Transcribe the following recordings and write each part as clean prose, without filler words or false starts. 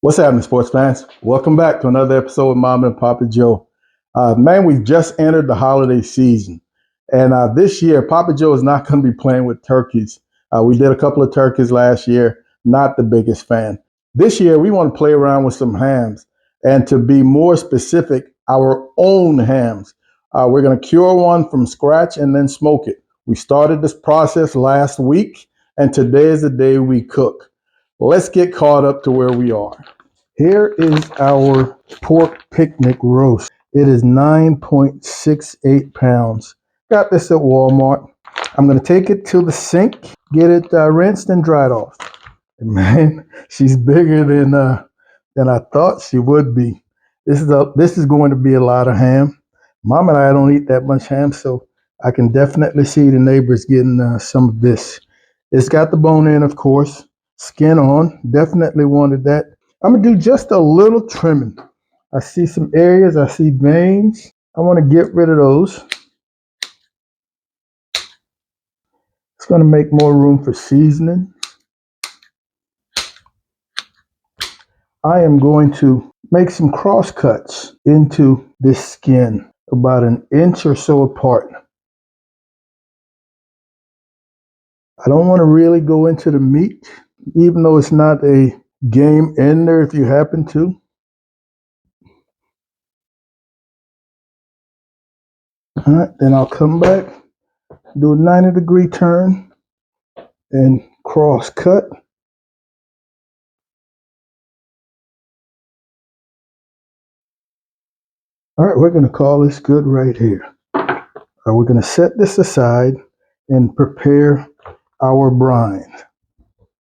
What's happening, sports fans? Welcome back to another episode of Mom and Papa Joe. Man, we've just entered the holiday season. And this year, Papa Joe is not going to be playing with turkeys. We did a couple of turkeys last year, not the biggest fan. This year, we want to play around with some hams. And to be more specific, our own hams. We're going to cure one from scratch and then smoke it. We started this process last week, and today is the day we cook. Let's get caught up to where we are. Here is our pork picnic roast. It is 9.68 pounds. Got this at Walmart. I'm going to take it to the sink, get it rinsed and dried off. Man, she's bigger than I thought she would be. This is going to be a lot of ham. Mom and I don't eat that much ham, so I can definitely see the neighbors getting some of this. It's got the bone in, of course, skin on. Definitely wanted that. I'm going to do just a little trimming. I see some areas, I see veins. I want to get rid of those. It's going to make more room for seasoning. I am going to make some cross cuts into this skin, about an inch or so apart. I don't want to really go into the meat, even though it's not a game ender if you happen to. All right, then I'll come back, do a 90-degree turn, and cross cut. All right, we're going to call this good right here. We're going to set this aside and prepare our brine.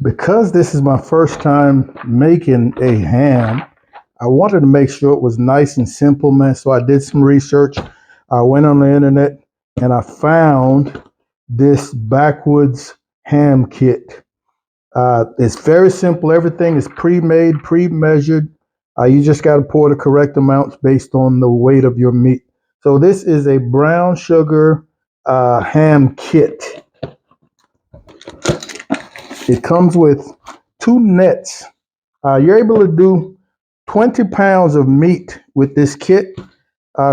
Because this is my first time making a ham, I wanted to make sure it was nice and simple, man. So I did some research. I went on the internet and I found this backwoods ham kit. It's very simple. Everything is pre-made, pre-measured. You just got to pour the correct amounts based on the weight of your meat. So this is a brown sugar ham kit. It comes with 2 nets. You're able to do 20 pounds of meat with this kit.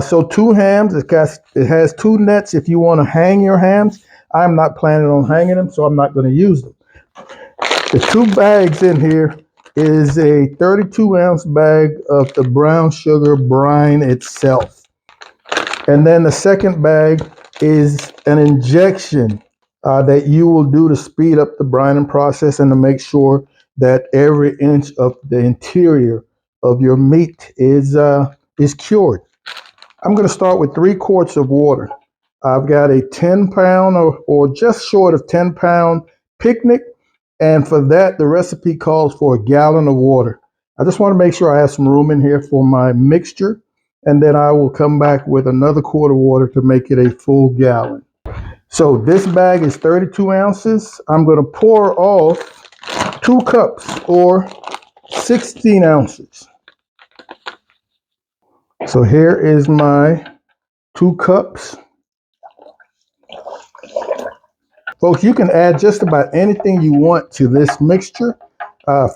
So 2 hams. It has 2 nets if you want to hang your hams. I'm not planning on hanging them, so I'm not going to use them. The 2 bags in here is a 32-ounce bag of the brown sugar brine itself. And then the second bag is an injection that you will do to speed up the brining process and to make sure that every inch of the interior of your meat is cured. I'm going to start with 3 quarts of water. I've got a 10-pound or just short of 10-pound picnic. And for that, the recipe calls for a gallon of water. I just want to make sure I have some room in here for my mixture. And then I will come back with another quart of water to make it a full gallon. So this bag is 32 ounces. I'm going to pour off 2 cups or 16 ounces. So here is my 2 cups. Folks, you can add just about anything you want to this mixture.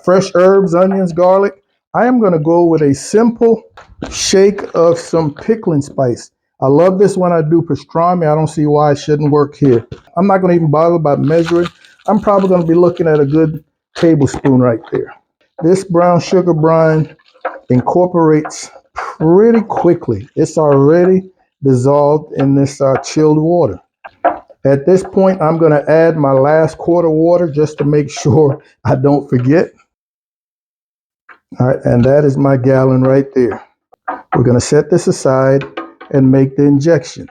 Fresh herbs, onions, garlic. I am going to go with a simple shake of some pickling spice. I love this when I do pastrami. I don't see why it shouldn't work here. I'm not going to even bother about measuring. I'm probably going to be looking at a good tablespoon right there. This brown sugar brine incorporates pretty quickly. It's already dissolved in this chilled water. At this point, I'm going to add my last quart of water just to make sure I don't forget. All right, and that is my gallon right there. We're going to set this aside and make the injection.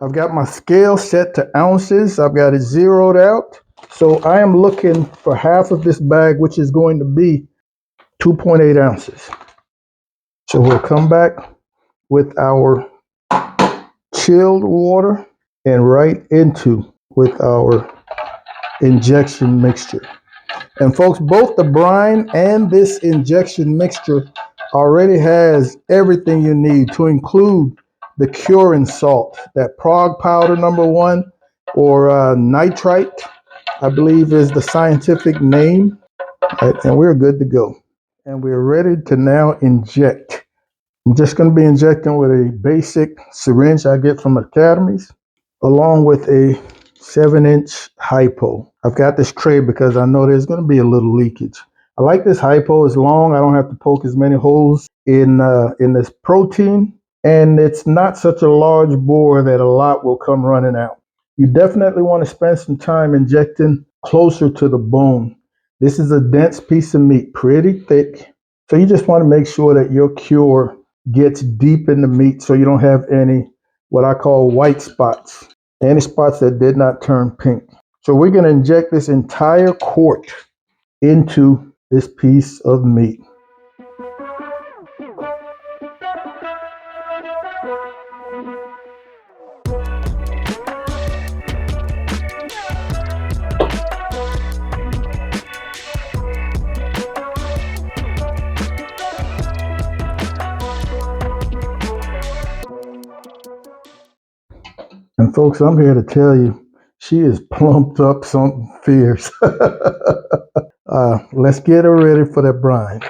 I've got my scale set to ounces. I've got it zeroed out. So I am looking for half of this bag, which is going to be 2.8 ounces. So we'll come back with our chilled water and right into with our injection mixture. And folks, both the brine and this injection mixture already has everything you need, to include the curing salt, that prog powder #1, or nitrite, I believe is the scientific name. Right, and we're good to go. and we're ready to now inject. I'm just going to be injecting with a basic syringe I get from Academies, along with a 7-inch hypo. I've got this tray because I know there's going to be a little leakage. I like this hypo. It's long. I don't have to poke as many holes in this protein, and it's not such a large bore that a lot will come running out. You definitely want to spend some time injecting closer to the bone. This is a dense piece of meat, pretty thick. So you just want to make sure that your cure gets deep in the meat so you don't have any what I call white spots, any spots that did not turn pink. So we're going to inject this entire quart into this piece of meat. And folks, I'm here to tell you, she is plumped up something fierce. Let's get her ready for that brine.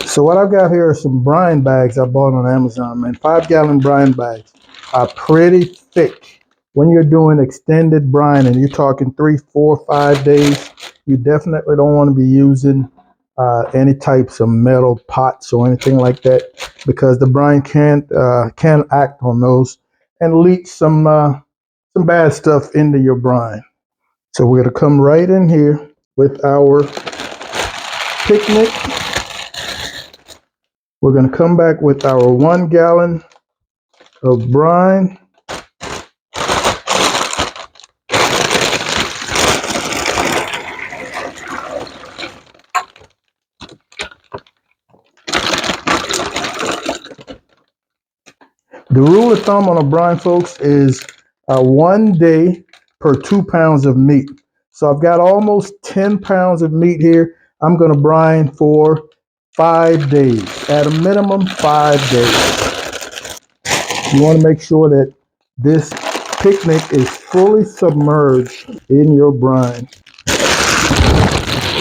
So what I've got here are some brine bags I bought on Amazon, man. 5-gallon brine bags are pretty thick. When you're doing extended brine and you're talking 3, 4, 5 days, you definitely don't want to be using any types of metal pots or anything like that, because the brine can act on those and leach some bad stuff into your brine. So we're going to come right in here with our picnic. We're going to come back with our 1 gallon of brine. The rule of thumb on a brine, folks, is 1 day per 2 pounds of meat. So I've got almost 10 pounds of meat here. I'm going to brine for 5 days, at a minimum 5 days. You want to make sure that this picnic is fully submerged in your brine.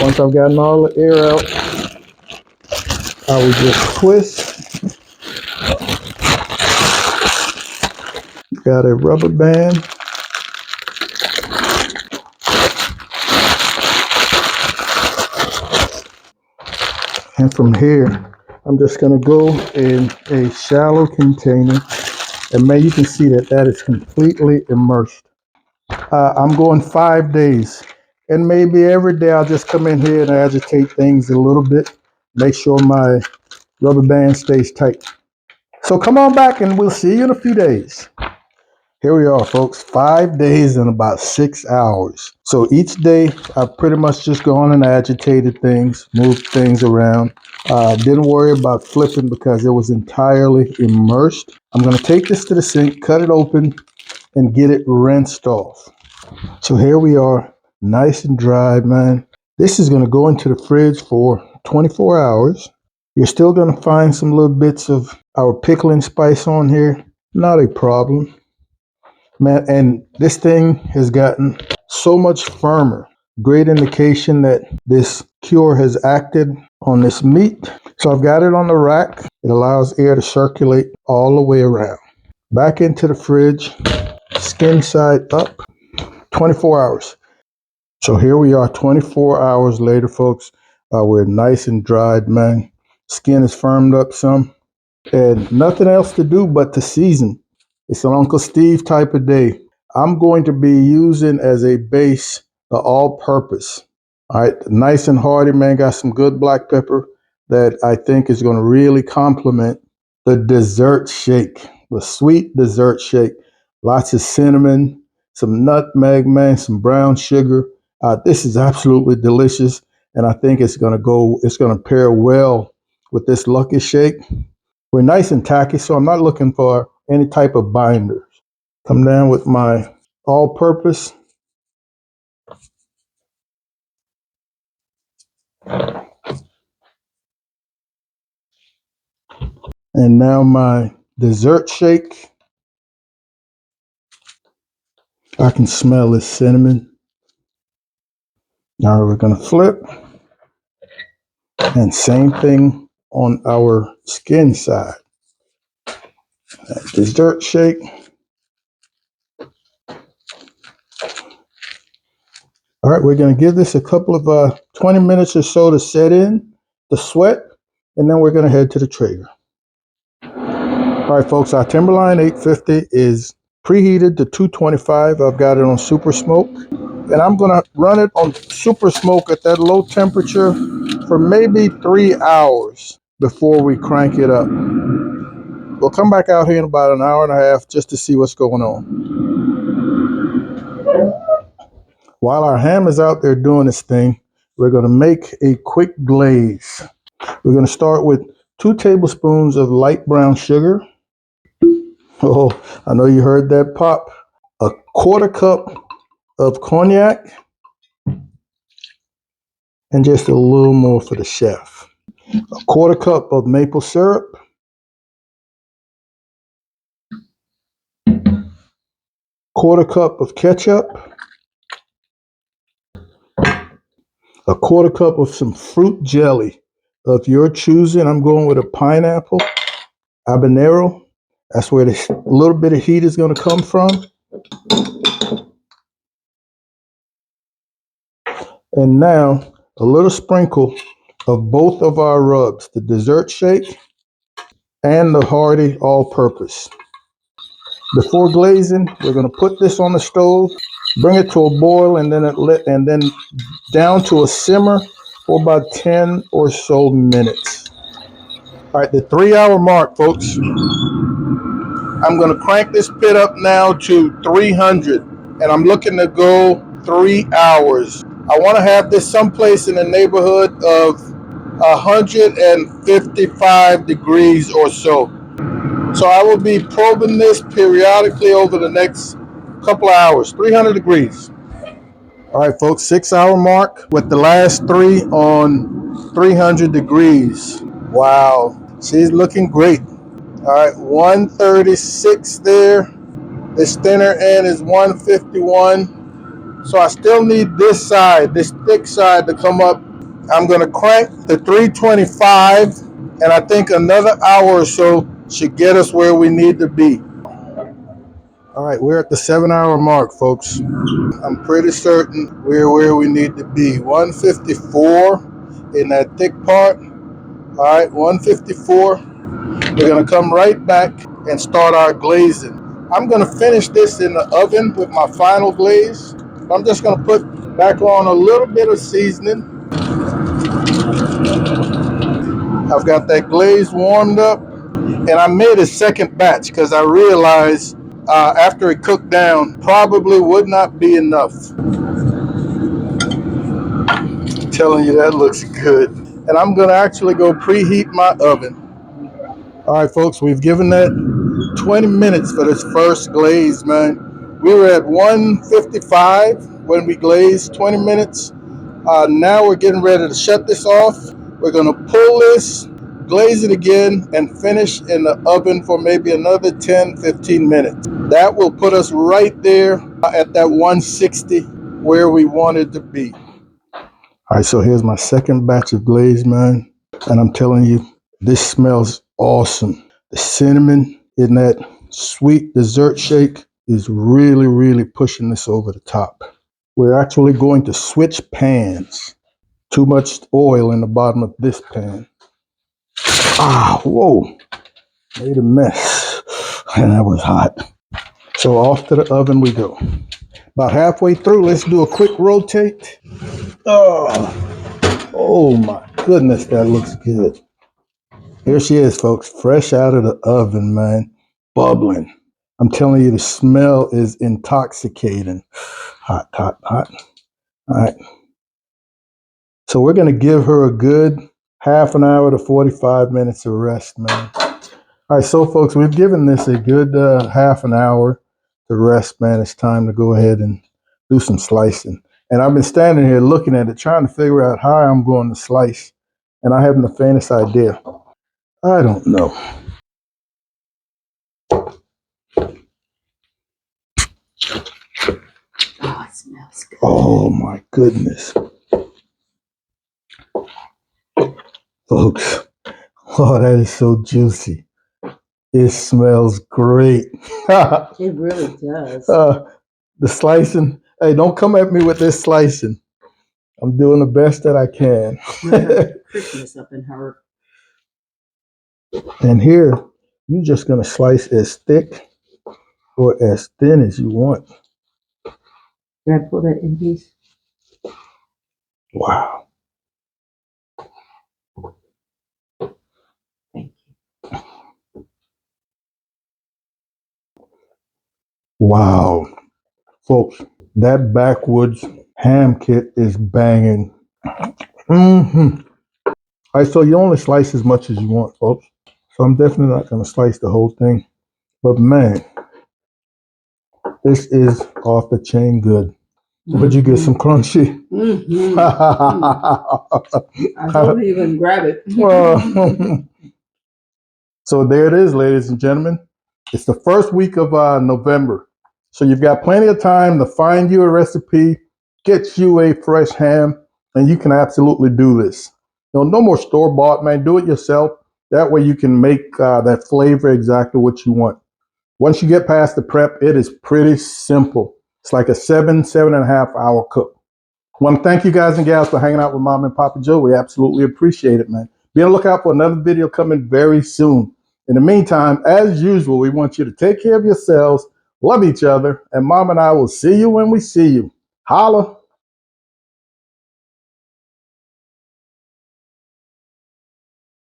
Once I've gotten all the air out, I will just twist. Got a rubber band. And from here, I'm just going to go in a shallow container. And man, you can see that that is completely immersed. I'm going 5 days. And maybe every day I'll just come in here and agitate things a little bit. Make sure my rubber band stays tight. So come on back and we'll see you in a few days. Here we are, folks, 5 days and about 6 hours. So each day I've pretty much just gone and agitated things, moved things around. Didn't worry about flipping because it was entirely immersed. I'm going to take this to the sink, cut it open, and get it rinsed off. So here we are, nice and dry, man. This is going to go into the fridge for 24 hours. You're still going to find some little bits of our pickling spice on here. Not a problem. Man, and this thing has gotten so much firmer. Great indication that this cure has acted on this meat. So I've got it on the rack. It allows air to circulate all the way around. Back into the fridge, skin side up, 24 hours. So here we are 24 hours later, folks. We're nice and dried, man. Skin is firmed up some. And nothing else to do but to season. It's an Uncle Steve type of day. I'm going to be using as a base the all-purpose. All right, nice and hearty, man. Got some good black pepper that I think is going to really complement the dessert shake, the sweet dessert shake. Lots of cinnamon, some nutmeg, man, some brown sugar. This is absolutely delicious, and I think it's going to pair well with this Lucky Shake. We're nice and tacky, so I'm not looking for any type of binders. Come down with my all-purpose. And now my dessert shake. I can smell this cinnamon. Now we're going to flip. And same thing on our skin side. Dessert shake. All right, we're going to give this a couple of 20 minutes or so to set in, the sweat, and then we're going to head to the Traeger. All right, folks, our Timberline 850 is preheated to 225. I've got it on super smoke, and I'm going to run it on super smoke at that low temperature for maybe 3 hours before we crank it up. We'll come back out here in about an hour and a half just to see what's going on. While our ham is out there doing its thing, we're going to make a quick glaze. We're going to start with 2 tablespoons of light brown sugar. Oh, I know you heard that pop. A quarter cup of cognac, and just a little more for the chef. A quarter cup of maple syrup. Quarter cup of ketchup. A quarter cup of some fruit jelly of your choosing. I'm going with a pineapple, habanero. That's where this little bit of heat is going to come from. And now a little sprinkle of both of our rubs, the dessert shake and the hearty all-purpose. Before glazing, we're going to put this on the stove, bring it to a boil, and then down to a simmer for about 10 or so minutes. All right, the 3-hour mark, folks. I'm going to crank this pit up now to 300, and I'm looking to go 3 hours. I want to have this someplace in the neighborhood of 155 degrees or so. So I will be probing this periodically over the next couple of hours. 300 degrees. All right, folks, 6-hour mark with the last 3 on 300 degrees. Wow, she's looking great. All right, 136 there. This thinner end is 151. So I still need this side, this thick side, to come up. I'm going to crank to 325, and I think another hour or so should get us where we need to be. All right, we're at the 7-hour mark, folks. I'm pretty certain we're where we need to be. 154 in that thick part. All right, 154. We're going to come right back and start our glazing. I'm going to finish this in the oven with my final glaze. I'm just going to put back on a little bit of seasoning. I've got that glaze warmed up, and I made a second batch because I realized after it cooked down, probably would not be enough. I'm telling you, that looks good. And I'm going to actually go preheat my oven. All right, folks, we've given that 20 minutes for this first glaze, man. We were at 155 when we glazed, 20 minutes. Now we're getting ready to shut this off. We're going to pull this, glaze it again, and finish in the oven for maybe another 10, 15 minutes. That will put us right there at that 160 where we wanted to be. All right, so here's my second batch of glaze, man. And I'm telling you, this smells awesome. The cinnamon in that sweet dessert shake is really, really pushing this over the top. We're actually going to switch pans. Too much oil in the bottom of this pan. Whoa, made a mess. And that was hot. So off to the oven we go. About halfway through, let's do a quick rotate. Oh my goodness, that looks good. Here she is, folks, fresh out of the oven, man, bubbling. I'm telling you, the smell is intoxicating. Hot, hot, hot. All right. So we're going to give her a good half an hour to 45 minutes of rest, man. All right, so folks, we've given this a good half an hour to rest, man. It's time to go ahead and do some slicing. And I've been standing here looking at it, trying to figure out how I'm going to slice. And I haven't the faintest idea. I don't know. Oh, it smells good. Oh my goodness. folks. Oh, that is so juicy. It smells great. It really does. The slicing. Hey, don't come at me with this slicing. I'm doing the best that I can. Christmas up in her. And here, you're just going to slice as thick or as thin as you want. Can I pull that in piece? Wow. Thank you. Wow. Folks, that backwoods ham kit is banging. Mm-hmm. All right, so you only slice as much as you want, folks. So I'm definitely not going to slice the whole thing. But man, this is off the chain good. Would you get some crunchy? Mm-hmm. I don't even grab it. So there it is, ladies and gentlemen. It's the first week of November. So you've got plenty of time to find you a recipe, get you a fresh ham, and you can absolutely do this. No more store-bought, man. Do it yourself. That way you can make that flavor exactly what you want. Once you get past the prep, it is pretty simple. It's like a 7.5 hour cook. I want to thank you guys and gals for hanging out with Mom and Papa Joe. We absolutely appreciate it, man. Be on the lookout for another video coming very soon. In the meantime, as usual, we want you to take care of yourselves, love each other, and Mom and I will see you when we see you. Holla.